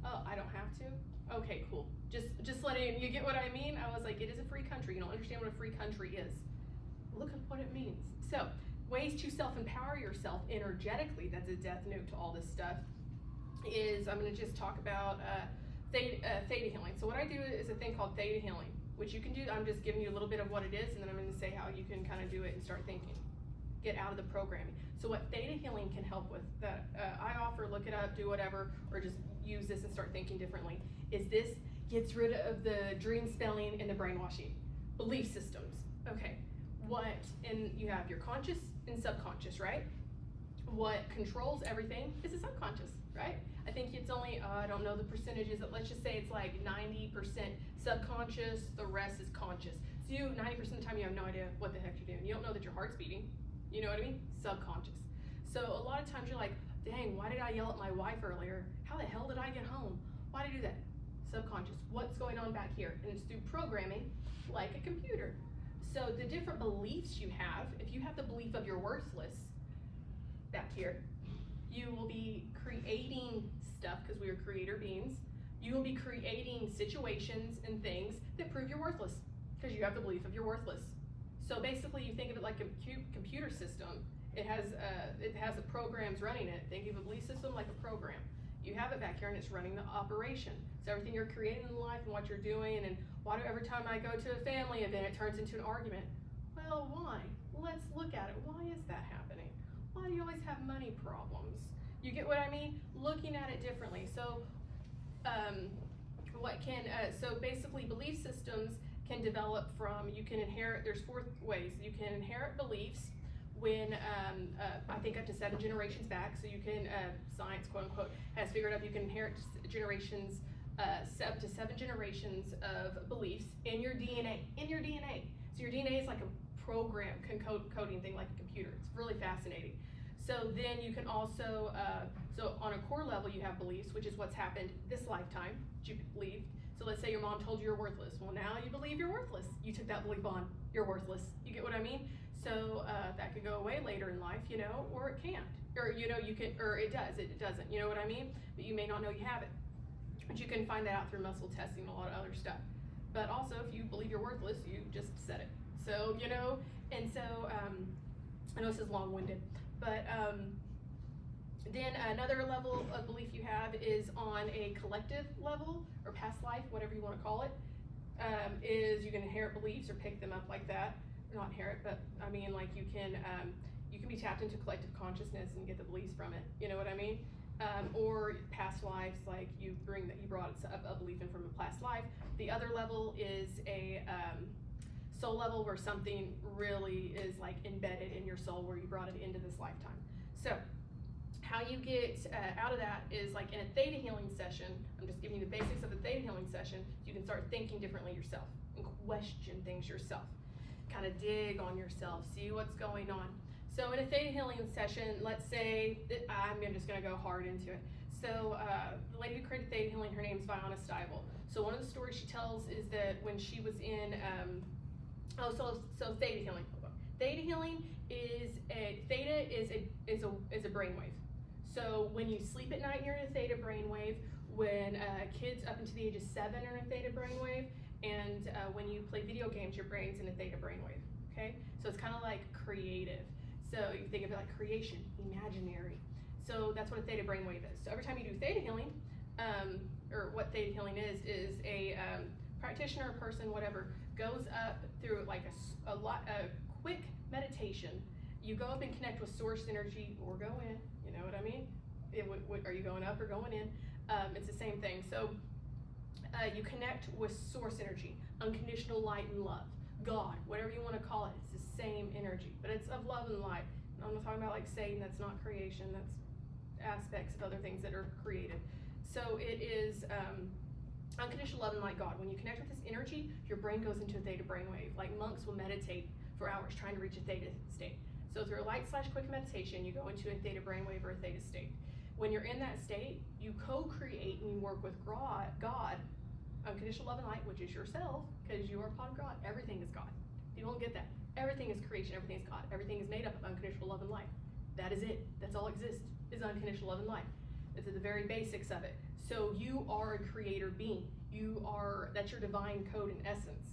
Oh, I don't have to? Okay, cool. Just letting you get what I mean? I was like, it is a free country. You don't understand what a free country is. Look at what it means. So, ways to self-empower yourself energetically, that's a death note to all this stuff, is I'm going to just talk about theta healing. So what I do is a thing called theta healing, which you can do. I'm just giving you a little bit of what it is, and then I'm going to say how you can kind of do it and start thinking. Get out of the programming. So what theta healing can help with, that I offer, look it up, do whatever, or just use this and start thinking differently, is this gets rid of the dream spelling and the brainwashing. Belief systems. Okay, and you have your conscious and subconscious, right? What controls everything is the subconscious, right? I think it's only, I don't know the percentages, but let's just say it's like 90% subconscious, the rest is conscious. So 90% of the time you have no idea what the heck you're doing. You don't know that your heart's beating. You know what I mean? Subconscious. So a lot of times you're like, dang, why did I yell at my wife earlier? How the hell did I get home? Why did I do that? Subconscious. What's going on back here? And it's through programming, like a computer. So the different beliefs you have, if you have the belief of you're worthless back here, you will be creating stuff, because we are creator beings. You will be creating situations and things that prove you're worthless, because you have the belief of you're worthless. So basically, you think of it like a computer system. It has the programs running it. Think of a belief system like a program. You have it back here, and it's running the operation. So everything you're creating in life and what you're doing, and why do every time I go to a family event, it turns into an argument? Well, why? Let's look at it. Why is that happening? Why do you always have money problems? You get what I mean? Looking at it differently. So, so basically, belief systems can develop from, you can inherit, there's 4 ways. You can inherit beliefs when, I think up to 7 generations back, so you can, science, quote unquote, has figured out you can inherit generations, up to 7 generations of beliefs in your DNA, So your DNA is like a program, coding thing like a computer. It's really fascinating. So then you can also, so on a core level you have beliefs, which is what's happened this lifetime, that you believed. So let's say your mom told you you're worthless. Well, now you believe you're worthless. You took that belief on, you're worthless. You get what I mean? So that could go away later in life, you know, or it can't. Or, you know, you can, or it does, it doesn't, you know what I mean? But you may not know you have it. But you can find that out through muscle testing and a lot of other stuff. But also, if you believe you're worthless, you just said it. So, you know, and so, I know this is long-winded, but then another level of belief you have is on a collective level, or past life, whatever you want to call it, is you can inherit beliefs or pick them up like that. Not inherit, but I mean, like you can be tapped into collective consciousness and get the beliefs from it. You know what I mean? Or past lives, like you brought a belief in from a past life. The other level is a soul level, where something really is like embedded in your soul, where you brought it into this lifetime. So how you get out of that is like in a theta healing session. I'm just giving you the basics of the theta healing session. You can start thinking differently yourself and question things yourself. Kind of dig on yourself, see what's going on. So in a theta healing session, let's say that I'm just going to go hard into it. So the lady who created theta healing, her name's Vianna Stivel. So one of the stories she tells is that when she was in so theta healing. Theta healing is a brainwave. So when you sleep at night, you're in a theta brainwave. When kids up until the age of 7 are in a theta brainwave, and when you play video games, your brain's in a theta brainwave. Okay, so it's kind of like creative. So you think of it like creation, imaginary. So that's what a theta brainwave is. So every time you do theta healing, or what theta healing is a practitioner, person, whatever, goes up through like a quick meditation. You go up and connect with source energy or go in, you know what I mean? Are you going up or going in? It's the same thing. So you connect with source energy, unconditional light and love, God, whatever you want to call it. It's the same energy, but it's of love and light. And I'm not talking about like Satan, that's not creation, that's aspects of other things that are created. So it is unconditional love and light God. When you connect with this energy, your brain goes into a theta brainwave. Like monks will meditate for hours trying to reach a theta state. So through a light/quick meditation, you go into a theta brainwave or a theta state. When you're in that state, you co-create and you work with God, unconditional love and light, which is yourself, because you are part of God. Everything is God. You don't get that. Everything is creation. Everything is God. Everything is made up of unconditional love and light. That is it. That's all exists, is unconditional love and light. It's the very basics of it. So you are a creator being. That's your divine code in essence,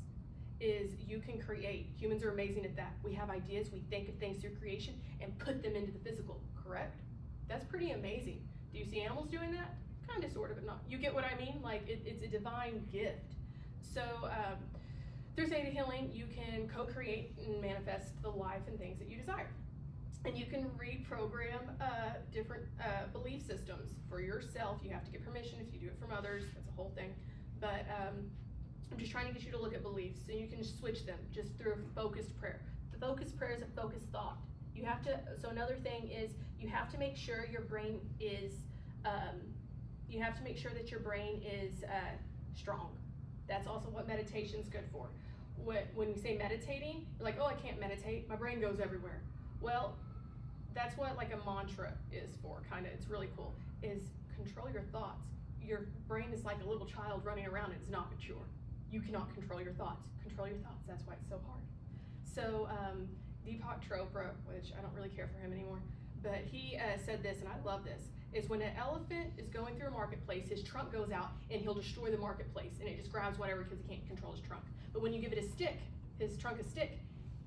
is you can create. Humans are amazing at that. We have ideas, we think of things through creation and put them into the physical, correct? That's pretty amazing. Do you see animals doing that? Kind of, sort of, but not. You get what I mean? Like it's a divine gift. So through theta healing, you can co-create and manifest the life and things that you desire. And you can reprogram different belief systems for yourself. You have to get permission if you do it from others. That's a whole thing. But I'm just trying to get you to look at beliefs, so you can switch them just through a focused prayer. The focused prayer is a focused thought. You have to. So another thing is you have to make sure your brain is. You have to make sure that your brain is strong. That's also what meditation is good for. When we say meditating, you're like, oh, I can't meditate. My brain goes everywhere. Well, that's what like a mantra is for, kind of. It's really cool, is control your thoughts. Your brain is like a little child running around. It's not mature. You cannot control your thoughts. Control your thoughts. That's why it's so hard. So Deepak Chopra, which I don't really care for him anymore, but he said this, and I love this, is when an elephant is going through a marketplace, his trunk goes out and he'll destroy the marketplace, and it just grabs whatever because he can't control his trunk. But when you give it a stick, his trunk a stick,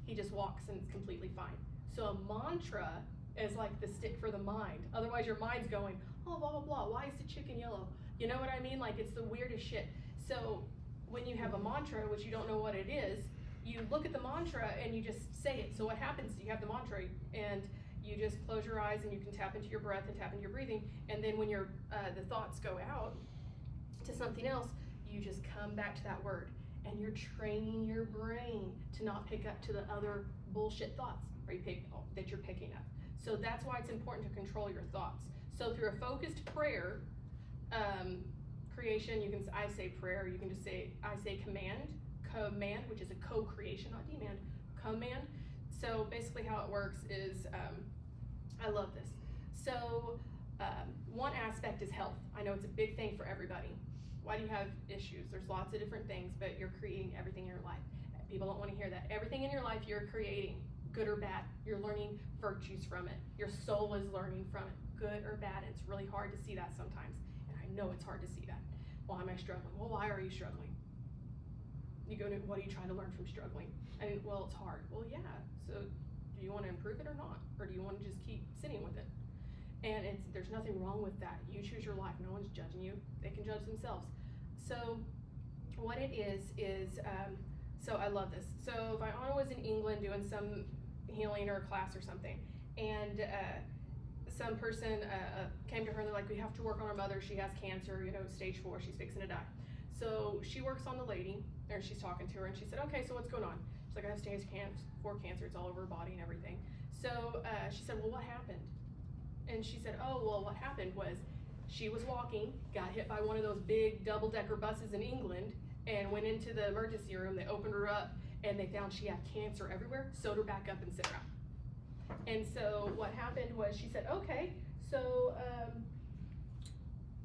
he just walks and it's completely fine. So a mantra is like the stick for the mind. Otherwise your mind's going, oh, blah, blah, blah, why is the chicken yellow? You know what I mean? Like it's the weirdest shit. So when you have a mantra, which you don't know what it is, you look at the mantra and you just say it. So what happens, you have the mantra and you just close your eyes and you can tap into your breath and tap into your breathing. And then when the thoughts go out to something else, you just come back to that word. And you're training your brain to not pick up to the other bullshit thoughts that you're picking up. So that's why it's important to control your thoughts. So through a focused prayer, creation, I say prayer, you can just say, I say command, which is a co-creation, not demand, command. So basically how it works is, I love this. So one aspect is health. I know it's a big thing for everybody. Why do you have issues? There's lots of different things, but you're creating everything in your life. People don't want to hear that. Everything in your life you're creating, good or bad. You're learning virtues from it. Your soul is learning from it, good or bad. It's really hard to see that sometimes. And I know it's hard to see that. Why am I struggling? Well, why are you struggling? You go to, what are you trying to learn from struggling? Well, it's hard. Well, yeah. So do you want to improve it or not? Or do you want to just keep sitting with it? And there's nothing wrong with that. You choose your life. No one's judging you. They can judge themselves. So what it is, so I love this. So Vianna was in England doing some healing or a class or something. And some person came to her and they're like, we have to work on our mother. She has cancer, stage 4. She's fixing to die. So she works on the lady, or she's talking to her, and she said, okay, so what's going on? She's like, I have stage 4 cancer. It's all over her body and everything. So she said, well, what happened? And she said, oh, well, what happened was she was walking, got hit by one of those big double-decker buses in England, and went into the emergency room. They opened her up, and they found she had cancer everywhere, sewed her back up and sent her out. And so what happened was she said, okay, so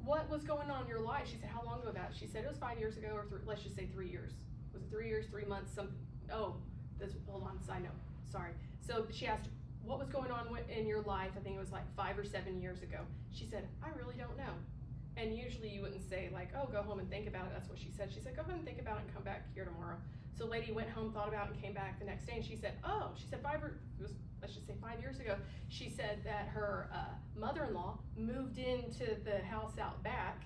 what was going on in your life? She said, how long ago that? She said, it was 5 years ago, or let's just say 3 years. Was it 3 years, 3 months, something? Oh, hold on, side note, sorry. So she asked, what was going on in your life? I think it was like 5 or 7 years ago. She said, I really don't know. And usually you wouldn't say like, oh, go home and think about it. That's what she said. She said, go ahead and think about it and come back here tomorrow. So lady went home, thought about it, and came back the next day, and she said, oh, she said let's just say 5 years ago, she said that her mother-in-law moved into the house out back,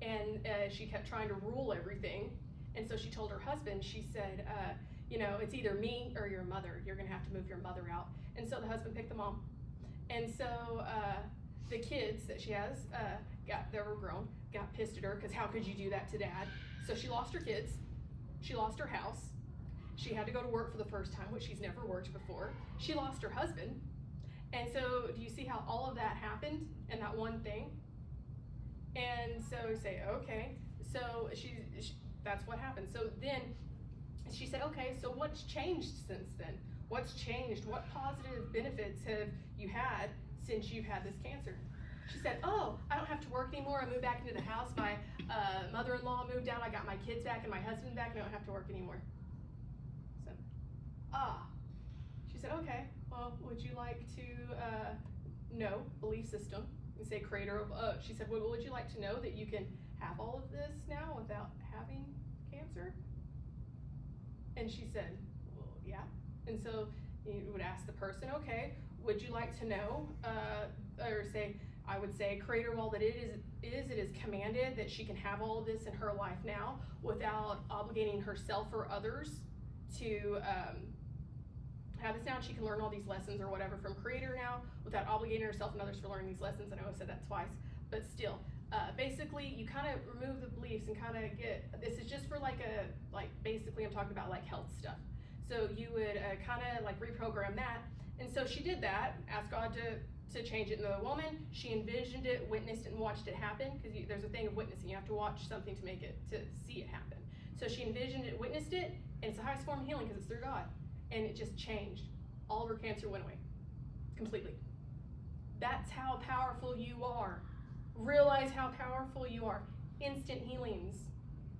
and she kept trying to rule everything. And so she told her husband, she said, it's either me or your mother. You're gonna have to move your mother out. And so the husband picked the mom. And so the kids that she has, they were grown, got pissed at her because how could you do that to dad? So she lost her kids, she lost her house, she had to go to work for the first time, which she's never worked before. She lost her husband. And so do you see how all of that happened in that one thing? And so we say, okay, so that's what happened. So then she said, okay, so what's changed since then? What's changed? What positive benefits have you had since you've had this cancer? She said, oh, I don't have to work anymore. I moved back into the house. My mother-in-law moved out. I got my kids back and my husband back, and I don't have to work anymore. So, she said, okay, well, would you like to know belief system? And say creator of, she said, well, would you like to know that you can have all of this now without having cancer? And she said, well, yeah. And so you would ask the person, okay, would you like to know, or say, I would say, creator of all that it is commanded that she can have all of this in her life now without obligating herself or others to have this now, and she can learn all these lessons or whatever from creator now without obligating herself and others for learning these lessons. I know I said that twice, but still, basically you kind of remove the beliefs and kind of this is just for basically I'm talking about like health stuff. So you would kind of like reprogram that. And so she did that, asked God to change it in the woman. She envisioned it, witnessed it, and watched it happen, because there's a thing of witnessing. You have to watch something to see it happen. So she envisioned it, witnessed it, and it's the highest form of healing because it's through God. And it just changed. All of her cancer went away completely. That's how powerful you are. Realize how powerful you are. Instant healings.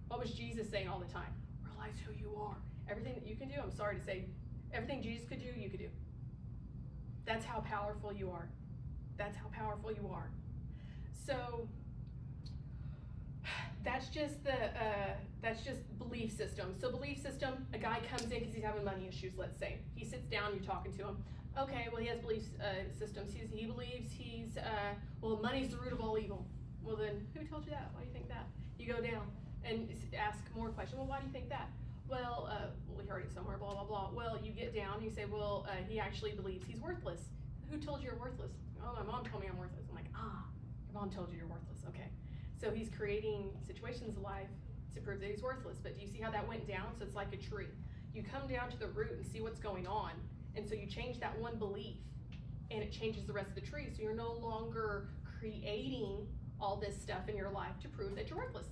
What was Jesus saying all the time? Realize who you are. Everything that you can do, I'm sorry to say, everything Jesus could do, you could do. That's how powerful you are. That's how powerful you are. So that's just belief system. So belief system, a guy comes in because he's having money issues, let's say. He sits down, you're talking to him. Okay, well, he has belief systems. He believes money's the root of all evil. Well, then, who told you that? Why do you think that? You go down and ask more questions. Well, why do you think that? Well, we heard it somewhere, blah, blah, blah. Well, you get down, you say, well, he actually believes he's worthless. Who told you you're worthless? Oh, my mom told me I'm worthless. I'm like, your mom told you you're worthless, okay. So he's creating situations in life to prove that he's worthless. But do you see how that went down? So it's like a tree. You come down to the root and see what's going on. And so you change that one belief, and it changes the rest of the tree. So you're no longer creating all this stuff in your life to prove that you're worthless.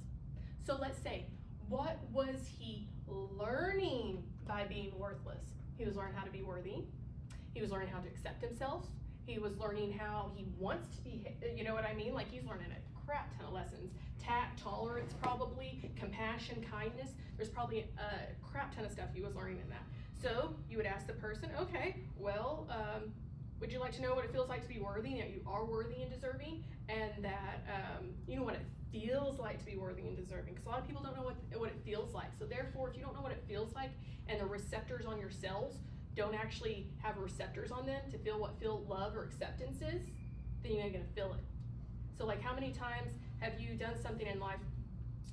So let's say, what was he learning by being worthless? He was learning how to be worthy. He was learning how to accept himself. He was learning how he wants to be, you know what I mean? Like, he's learning a crap ton of lessons. Tact, tolerance, probably, compassion, kindness. There's probably a crap ton of stuff he was learning in that. So you would ask the person, okay, well, would you like to know what it feels like to be worthy, that you are worthy and deserving, and that you know what it feels like to be worthy and deserving? Because a lot of people don't know what it feels like. So therefore, if you don't know what it feels like, and the receptors on your cells don't actually have receptors on them to feel what love or acceptance is, then you ain't gonna feel it. So like, how many times have you done something in life,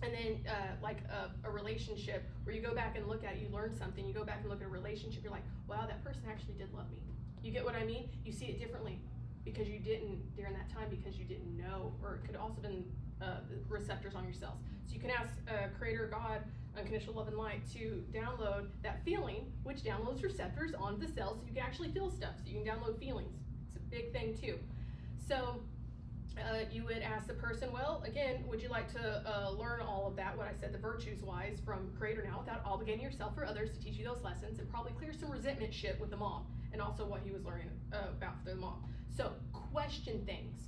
and then like a relationship where you go back and look at it, you learn something, you go back and look at a relationship, you're like, wow, that person actually did love me. You get what I mean? You see it differently because you didn't, during that time, because you didn't know, or it could also been the receptors on your cells. So you can ask Creator God, Unconditional Love and Light, to download that feeling, which downloads receptors on the cells so you can actually feel stuff. So you can download feelings. It's a big thing too. So you would ask the person, well, again, would you like to learn all of that, what I said, the virtues-wise from Creator now, without obligating yourself or others to teach you those lessons, and probably clear some resentment shit with the mom, and also what he was learning about for the mom. So question things.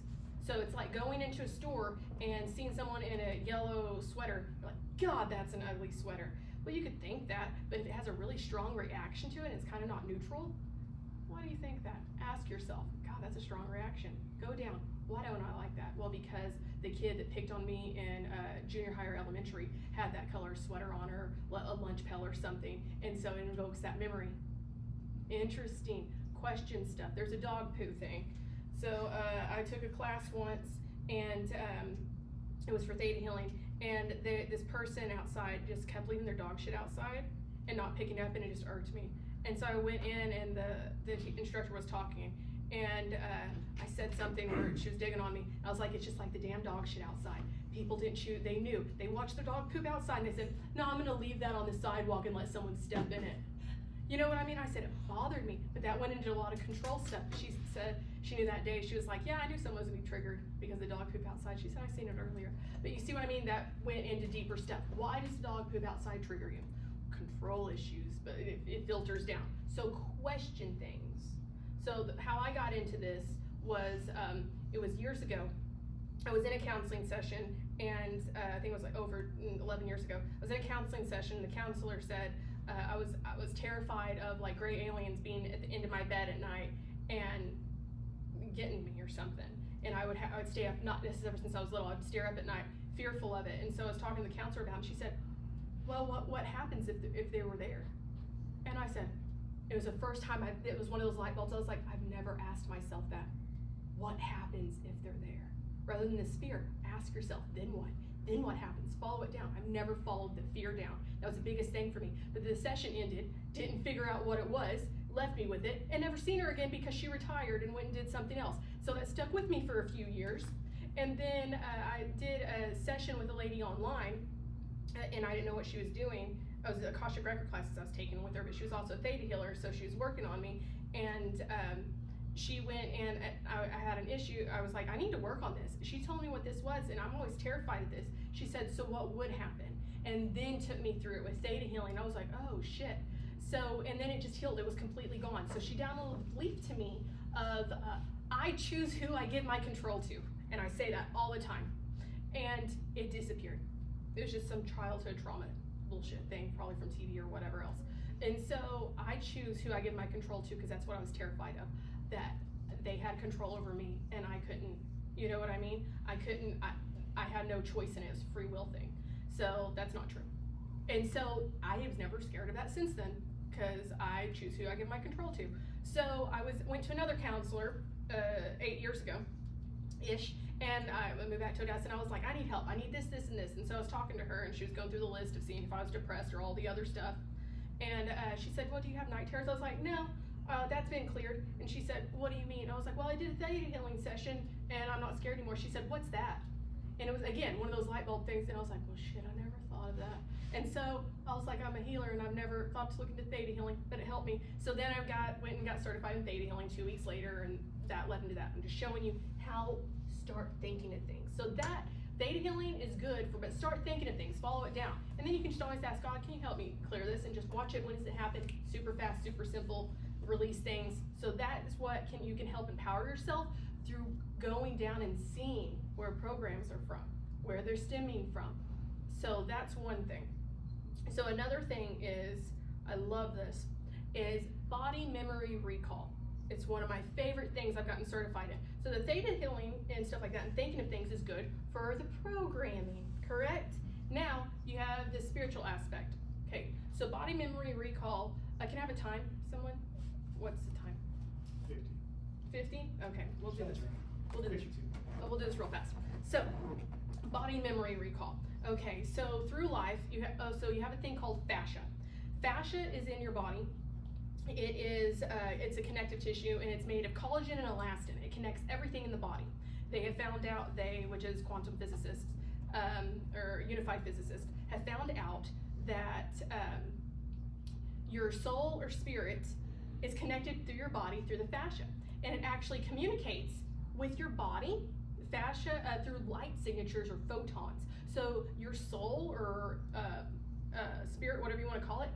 So it's like going into a store and seeing someone in a yellow sweater. You're like, God, that's an ugly sweater. Well, you could think that, but if it has a really strong reaction to it and it's kind of not neutral, why do you think that? Ask yourself, God, that's a strong reaction. Go down. Why don't I like that? Well, because the kid that picked on me in junior high or elementary had that color sweater on, or a lunch pail or something, and so it invokes that memory. Interesting. Question stuff. There's a dog poo thing. So I took a class once, and It was for theta healing, and this person outside just kept leaving their dog shit outside and not picking up, and it just irked me. And so I went in, and the instructor was talking, and I said something where she was digging on me. I was like, it's just like the damn dog shit outside. People didn't chew, they knew. They watched their dog poop outside, and they said, no, I'm gonna leave that on the sidewalk and let someone step in it. You know what I mean? I said, it bothered me, but that went into a lot of control stuff. She said, she knew that day, she was like, yeah, I knew someone was gonna be triggered because the dog pooped outside. She said, I seen it earlier. But you see what I mean? That went into deeper stuff. Why does the dog poop outside trigger you? Control issues, but it filters down. So question things. So how I got into this was, it was years ago. I was in a counseling session, and I think it was like over 11 years ago. I was in a counseling session, and the counselor said, I was terrified of like gray aliens being at the end of my bed at night and getting me or something. And I would stay up, not this is ever since I was little, I'd stare up at night, fearful of it. And so I was talking to the counselor about it, and she said, well, what happens if they were there? And I said, it was the first time it was one of those light bulbs. I was like, I've never asked myself that. What happens if they're there? Rather than this fear, ask yourself, then what? Then what happens? Follow it down. I've never followed the fear down. That was the biggest thing for me. But the session ended, didn't figure out what it was, left me with it, and never seen her again because she retired and went and did something else. So that stuck with me for a few years. And then I did a session with a lady online, and I didn't know what she was doing. I was Akashic record classes I was taking with her, but she was also a theta healer, so she was working on me. And she went, and I had an issue. I was like, I need to work on this. She told me what this was, and I'm always terrified of this. She said, so what would happen? And then took me through it with theta healing. I was like, oh shit. So, and then it just healed. It was completely gone. So she downloaded a belief to me of, I choose who I give my control to. And I say that all the time. And it disappeared. It was just some childhood trauma bullshit thing, probably from TV or whatever else. And so I choose who I give my control to, because that's what I was terrified of, that they had control over me and I couldn't, you know what I mean? I had no choice in it. It was a free will thing. So that's not true. And so I was never scared of that since then, because I choose who I give my control to. So I went to another counselor 8 years ago-ish, and I moved back to Odessa, and I was like, I need help. I need this, this, and this. And so I was talking to her, and she was going through the list of seeing if I was depressed or all the other stuff. And she said, well, do you have night terrors? I was like, no, that's been cleared. And she said, what do you mean? I was like, well, I did a theta healing session, and I'm not scared anymore. She said, what's that? And it was, again, one of those light bulb things, and I was like, well, shit, I never thought of that. And so I was like, I'm a healer, and I've never thought to look into theta healing, but it helped me. So then I went and got certified in theta healing 2 weeks later, and that led into that. I'm just showing you how start thinking of things. So that theta healing is good for, but start thinking of things, follow it down. And then you can just always ask God, can you help me clear this? And just watch it. When does it happen? Super fast, super simple, release things. So that is what you can help empower yourself through going down and seeing where programs are from, where they're stemming from. So that's one thing. So another thing is, I love this, is body memory recall. It's one of my favorite things I've gotten certified in. So the theta healing and stuff like that and thinking of things is good for the programming, correct? Now you have the spiritual aspect. Okay, so body memory recall, can I have a time, someone? What's the time? 50. 50? Okay, we'll do this. We'll do this. 52. We'll do this real fast. So, body memory recall. Okay, so through life, you have a thing called fascia. Fascia is in your body. It is, it's a connective tissue, and it's made of collagen and elastin. It connects everything in the body. They have found out, which is quantum physicists, or unified physicists, have found out that your soul or spirit is connected through your body through the fascia. And it actually communicates with your body, fascia, through light signatures or photons. So your soul or spirit, whatever you want to call it,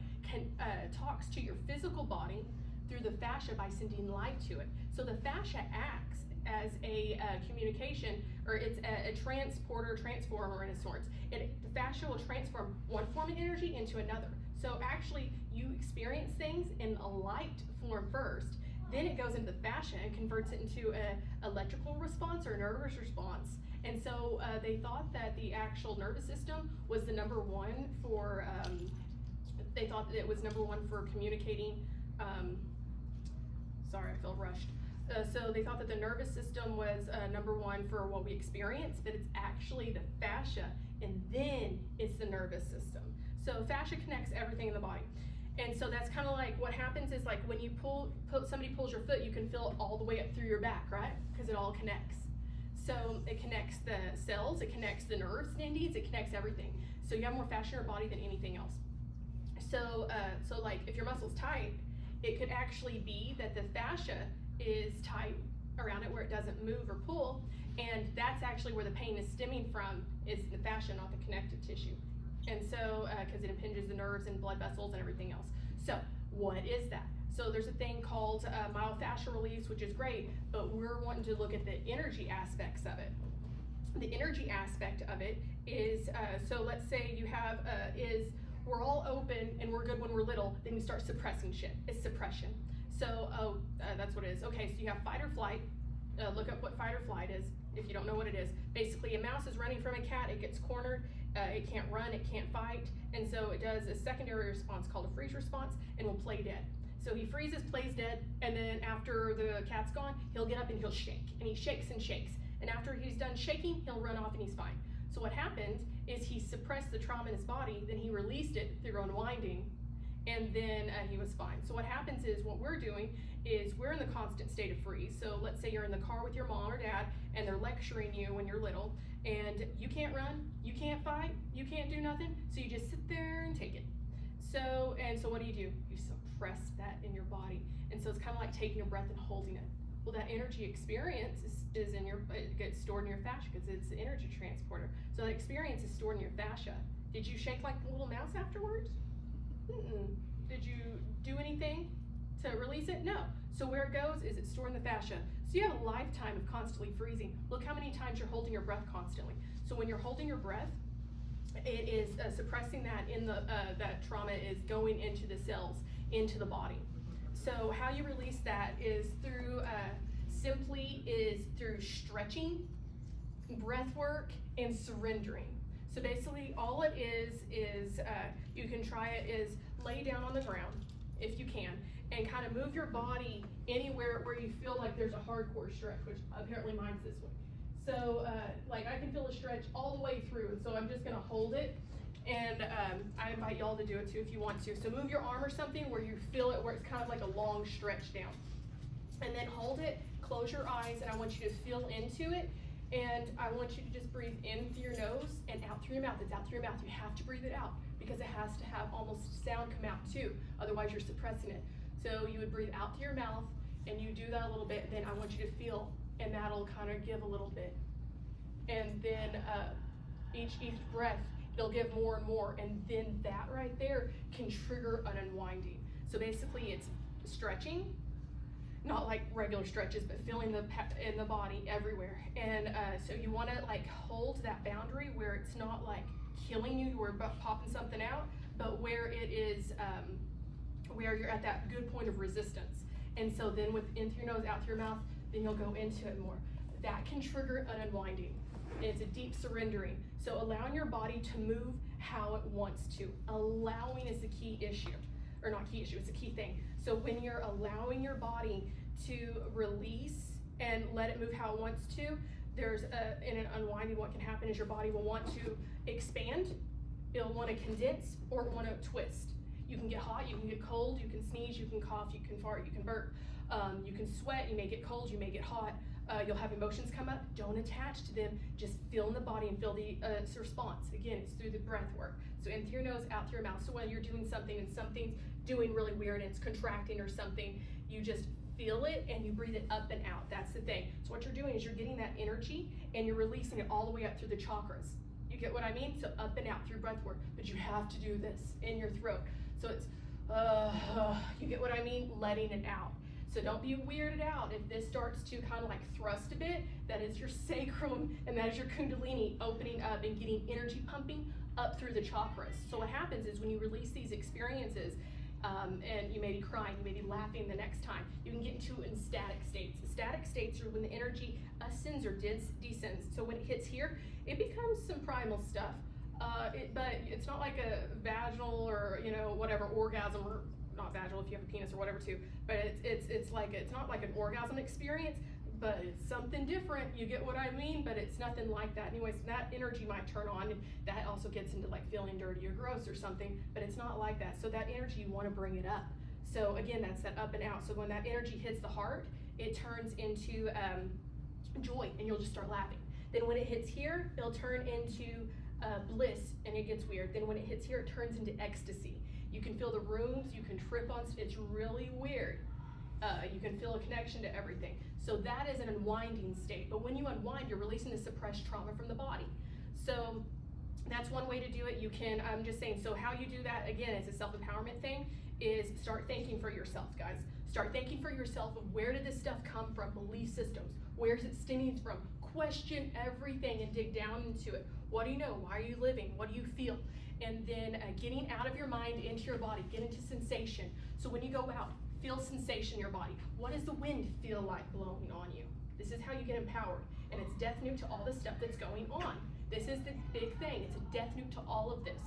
talks to your physical body through the fascia by sending light to it. So the fascia acts as a communication, or it's a transformer in a sort. The fascia will transform one form of energy into another. So actually, you experience things in a light form first, then it goes into the fascia and converts it into an electrical response or a nervous response. And so they thought that the actual nervous system was the number one for, they thought that it was number one for communicating, sorry, I feel rushed, So they thought that the nervous system was number one for what we experience, but it's actually the fascia, and then it's the nervous system. So fascia connects everything in the body. And so that's kind of like what happens is like when you somebody pulls your foot, you can feel it all the way up through your back, right? Because it all connects. So it connects the cells, it connects the nerves and endings, it connects everything. So you have more fascia in your body than anything else. So like if your muscle's tight, it could actually be that the fascia is tight around it where it doesn't move or pull, and that's actually where the pain is stemming from, is the fascia, not the connective tissue. And so, because it impinges the nerves and blood vessels and everything else. So what is that? So there's a thing called myofascial release, which is great, but we're wanting to look at the energy aspects of it. The energy aspect of it is, so let's say you have, we're all open and we're good when we're little, then you start suppressing shit. It's suppression. So, that's what it is. Okay, so you have fight or flight. Look up what fight or flight is if you don't know what it is. Basically, a mouse is running from a cat, it gets cornered, it can't run, it can't fight, and so it does a secondary response called a freeze response and will play dead. So he freezes, plays dead, and then after the cat's gone, he'll get up and he'll shake, and he shakes and shakes. And after he's done shaking, he'll run off and he's fine. So what happened is he suppressed the trauma in his body, then he released it through unwinding, and then he was fine. So what happens is, what we're doing is we're in the constant state of freeze. So let's say you're in the car with your mom or dad and they're lecturing you when you're little, and you can't run, you can't fight, you can't do nothing, so you just sit there and take it. So what do? You suppress that in your body. And so it's kind of like taking a breath and holding it. Well, that energy experience is in your, it gets stored in your fascia because it's the energy transporter. So that experience is stored in your fascia. Did you shake like a little mouse afterwards? Mm-mm. Did you do anything to release it? No. So where it goes is it's stored in the fascia. So you have a lifetime of constantly freezing. Look how many times you're holding your breath constantly. So when you're holding your breath, it is suppressing that in the that trauma is going into the cells, into the body. So how you release that is through through stretching, breath work, and surrendering. So basically all it is you can try it is lay down on the ground if you can and kind of move your body anywhere where you feel like there's a hardcore stretch, which apparently mine's this way. So like I can feel a stretch all the way through, so I'm just gonna hold it, and I invite y'all to do it too if you want to. So move your arm or something where you feel it, where it's kind of like a long stretch down, and then hold it, close your eyes, and I want you to feel into it, and I want you to just breathe in through your nose and out through your mouth. It's out through your mouth. You have to breathe it out because it has to have almost sound come out too, otherwise you're suppressing it. So you would breathe out through your mouth, and you do that a little bit, and then I want you to feel, and that'll kind of give a little bit. And then each breath, it'll give more and more, and then that right there can trigger an unwinding. So basically it's stretching, not like regular stretches, but feeling in the body everywhere. And so you want to like hold that boundary where it's not like killing you, where popping something out, but where it is, where you're at that good point of resistance. And so then in through your nose, out through your mouth, then you'll go into it more. That can trigger an unwinding. It's a deep surrendering. So allowing your body to move how it wants to. Allowing is the key issue, or not key issue, it's a key thing. So when you're allowing your body to release and let it move how it wants to, there's in an unwinding, what can happen is your body will want to expand, it'll want to condense, or it want to twist. You can get hot, you can get cold, you can sneeze, you can cough, you can fart, you can burp, you can sweat, you may get cold, you may get hot. You'll have emotions come up. Don't attach to them. Just feel in the body and feel the response. Again, it's through the breath work. So in through your nose, out through your mouth. So when you're doing something and something's doing really weird and it's contracting or something, you just feel it and you breathe it up and out. That's the thing. So what you're doing is you're getting that energy and you're releasing it all the way up through the chakras. You get what I mean? So up and out through breath work. But you have to do this in your throat. So it's, you get what I mean? Letting it out. So don't be weirded out if this starts to kind of like thrust a bit. That is your sacrum and that is your kundalini opening up and getting energy pumping up through the chakras. So what happens is when you release these experiences, and you may be crying, you may be laughing the next time, you can get into ecstatic states. Ecstatic states are when the energy ascends or descends. So when it hits here, it becomes some primal stuff. But it's not like a vaginal or whatever orgasm or not vaginal if you have a penis or whatever too, but it's like, it's not like an orgasm experience, but it's something different. You get what I mean? But it's nothing like that. Anyways, that energy might turn on, and that also gets into like feeling dirty or gross or something, but it's not like that. So that energy, you want to bring it up. So again, that's that up and out. So when that energy hits the heart, it turns into joy, and you'll just start laughing. Then when it hits here, it'll turn into bliss, and it gets weird. Then when it hits here, it turns into ecstasy. You can feel the rooms, you can trip on, it's really weird. You can feel a connection to everything. So that is an unwinding state. But when you unwind, you're releasing the suppressed trauma from the body. So that's one way to do it. You can, I'm just saying, so how you do that, again, it's a self-empowerment thing, is start thanking for yourself, guys. Start thanking for yourself of where did this stuff come from, belief systems, where's it stemming from? Question everything and dig down into it. What do you know? Why are you living? What do you feel? And then getting out of your mind into your body, get into sensation. So when you go out, feel sensation in your body. What does the wind feel like blowing on you? This is how you get empowered. And it's death nuke to all the stuff that's going on. This is the big thing. It's a death nuke to all of this.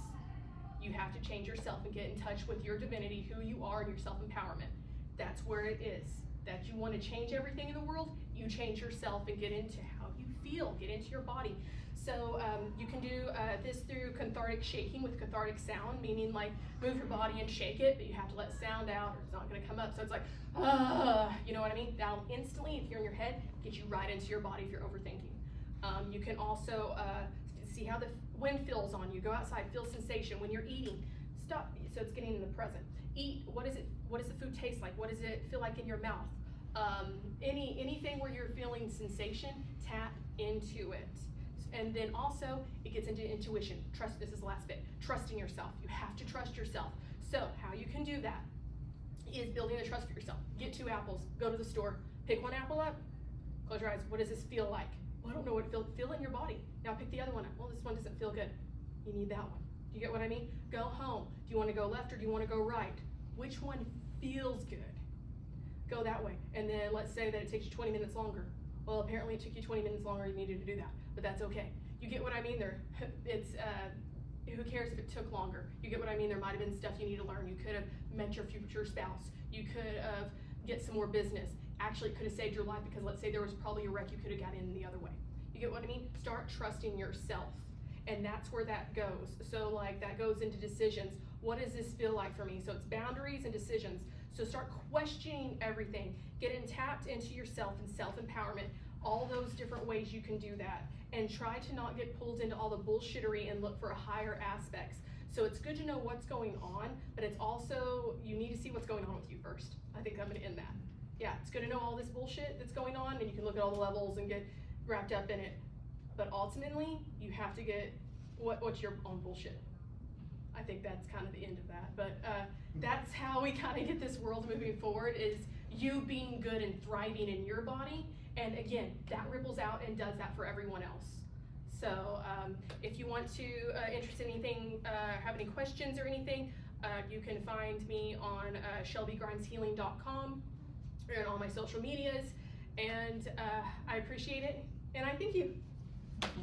You have to change yourself and get in touch with your divinity, who you are, and your self-empowerment. That's where it is. That you want to change everything in the world, you change yourself and get into how you feel, get into your body. So you can do this through cathartic shaking with cathartic sound, meaning like move your body and shake it, but you have to let sound out or it's not going to come up. So it's like, you know what I mean? That'll instantly, if you're in your head, get you right into your body if you're overthinking. You can also see how the wind feels on you. Go outside, feel sensation. When you're eating, stop, so it's getting in the present. Eat, what does the food taste like? What does it feel like in your mouth? Anything where you're feeling sensation, tap into it. And then also, it gets into intuition. Trust, this is the last bit. Trusting yourself. You have to trust yourself. So how you can do that is building the trust for yourself. Get 2 apples, go to the store, pick 1 apple up, close your eyes. What does this feel like? Well, I don't know what it feels. Feel it in your body. Now pick the other one up. Well, this one doesn't feel good. You need that one. Do you get what I mean? Go home. Do you want to go left or do you want to go right? Which one feels good? Go that way. And then let's say that it takes you 20 minutes longer. Well, apparently it took you 20 minutes longer, you needed to do that, but that's okay. You get what I mean? Who cares if it took longer? You get what I mean? There might have been stuff you need to learn. You could have met your future spouse. You could have get some more business. Actually, it could have saved your life because let's say there was probably a wreck, you could have got in the other way. You get what I mean? Start trusting yourself. And that's where that goes. So like that goes into decisions. What does this feel like for me? So it's boundaries and decisions. So start questioning everything. Get tapped into yourself and self-empowerment. All those different ways you can do that. And try to not get pulled into all the bullshittery and look for higher aspects. So it's good to know what's going on, but it's also, you need to see what's going on with you first. I think I'm gonna end that. Yeah, it's good to know all this bullshit that's going on, and you can look at all the levels and get wrapped up in it. But ultimately, you have to get what's your own bullshit. I think that's kind of the end of that. But that's how we kind of get this world moving forward, is you being good and thriving in your body. And again, that ripples out and does that for everyone else. So if you want to, interested in anything, have any questions or anything, you can find me on shelbygrimeshealing.com and all my social medias. And I appreciate it. And I thank you.